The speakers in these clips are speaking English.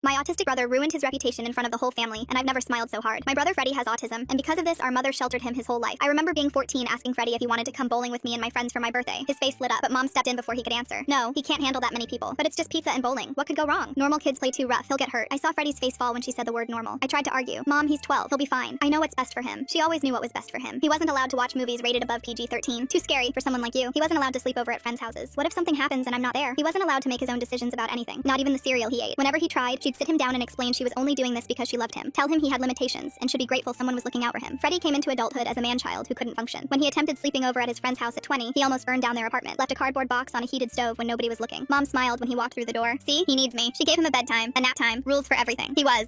My autistic brother ruined his reputation in front of the whole family, and I've never smiled so hard. My brother Freddie has autism, and because of this, our mother sheltered him his whole life. I remember being 14 asking Freddie if he wanted to come bowling with me and my friends for my birthday. His face lit up, but Mom stepped in before he could answer. No, he can't handle that many people. But it's just pizza and bowling. What could go wrong? Normal kids play too rough. He'll get hurt. I saw Freddie's face fall when she said the word normal. I tried to argue. Mom, he's 12. He'll be fine. I know what's best for him. She always knew what was best for him. He wasn't allowed to watch movies rated above PG-13. Too scary for someone like you. He wasn't allowed to sleep over at friends' houses. What if something happens and I'm not there? He wasn't allowed to make his own decisions about anything. Not even the cereal he ate. Whenever he tried, she'd sit him down and explain she was only doing this because she loved him. Tell him he had limitations and should be grateful someone was looking out for him. Freddie came into adulthood as a man-child who couldn't function. When he attempted sleeping over at his friend's house at 20, he almost burned down their apartment, left a cardboard box on a heated stove when nobody was looking. Mom smiled when he walked through the door. See, he needs me. She gave him a bedtime, a nap time, rules for everything. He was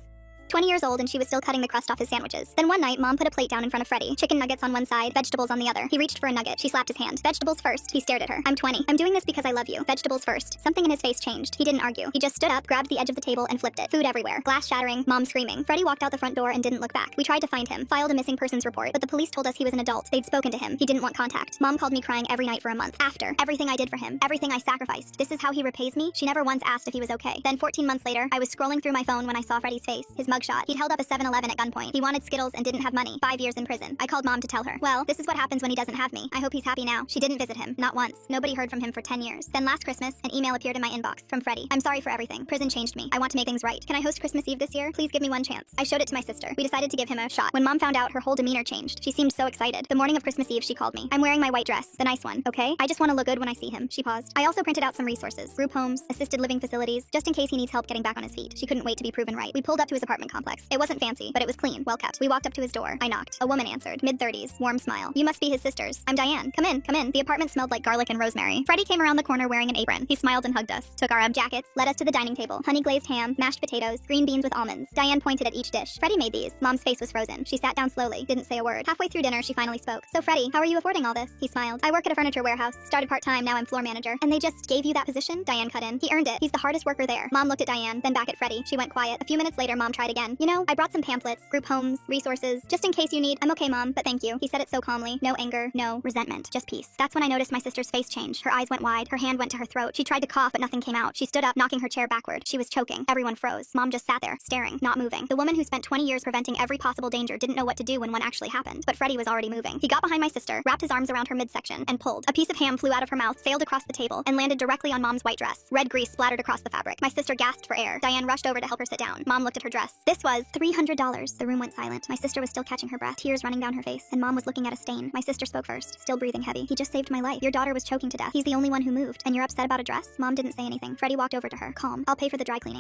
20 years old and she was still cutting the crust off his sandwiches. Then one night, Mom put a plate down in front of Freddie. Chicken nuggets on one side, vegetables on the other. He reached for a nugget. She slapped his hand. Vegetables first. He stared at her. I'm 20. I'm doing this because I love you. Vegetables first. Something in his face changed. He didn't argue. He just stood up, grabbed the edge of the table, and flipped it. Food everywhere. Glass shattering. Mom screaming. Freddie walked out the front door and didn't look back. We tried to find him. Filed a missing persons report, but the police told us he was an adult. They'd spoken to him. He didn't want contact. Mom called me crying every night for a month. After everything I did for him, everything I sacrificed. This is how he repays me? She never once asked if he was okay. Then 14 months later, I was scrolling through my phone when I saw Freddie's face. His mugshot. He'd held up a 7-Eleven at gunpoint. He wanted Skittles and didn't have money. 5 years in prison. I called Mom to tell her. Well, this is what happens when he doesn't have me. I hope he's happy now. She didn't visit him. Not once. Nobody heard from him for 10 years. Then last Christmas, an email appeared in my inbox from Freddie. I'm sorry for everything. Prison changed me. I want to make things right. Can I host Christmas Eve this year? Please give me one chance. I showed it to my sister. We decided to give him a shot. When Mom found out, her whole demeanor changed. She seemed so excited. The morning of Christmas Eve, she called me. I'm wearing my white dress. The nice one. Okay? I just want to look good when I see him. She paused. I also printed out some resources. Group homes, assisted living facilities, just in case he needs help getting back on his feet. She couldn't wait to be proven right. We pulled up to his apartment complex. It wasn't fancy, but it was clean, well kept. We walked up to his door. I knocked. A woman answered. Mid-30s. Warm smile. You must be his sisters. I'm Diane. Come in. Come in. The apartment smelled like garlic and rosemary. Freddie came around the corner wearing an apron. He smiled and hugged us. Took our jackets. Led us to the dining table. Honey glazed ham, mashed potatoes, green beans with almonds. Diane pointed at each dish. Freddie made these. Mom's face was frozen. She sat down slowly. Didn't say a word. Halfway through dinner, she finally spoke. So Freddie, how are you affording all this? He smiled. I work at a furniture warehouse. Started part-time. Now I'm floor manager. And they just gave you that position? Diane cut in. He earned it. He's the hardest worker there. Mom looked at Diane, then back at Freddie. She went quiet. A few minutes later, Mom tried again. You know, I brought some pamphlets, group homes, resources, just in case you need. I'm okay, Mom, but thank you. He said it so calmly. No anger, no resentment, just peace. That's when I noticed my sister's face change. Her eyes went wide. Her hand went to her throat. She tried to cough, but nothing came out. She stood up, knocking her chair backward. She was choking. Everyone froze. Mom just sat there, staring, not moving. The woman who spent 20 years preventing every possible danger didn't know what to do when one actually happened. But Freddie was already moving. He got behind my sister, wrapped his arms around her midsection, and pulled. A piece of ham flew out of her mouth, sailed across the table, and landed directly on Mom's white dress. Red grease splattered across the fabric. My sister gasped for air. Diane rushed over to help her sit down. Mom looked at her dress. This was $300. The room went silent. My sister was still catching her breath, tears running down her face, and Mom was looking at a stain. My sister spoke first, still breathing heavy. He just saved my life. Your daughter was choking to death. He's the only one who moved. And you're upset about a dress? Mom didn't say anything. Freddie walked over to her, calm. I'll pay for the dry cleaning.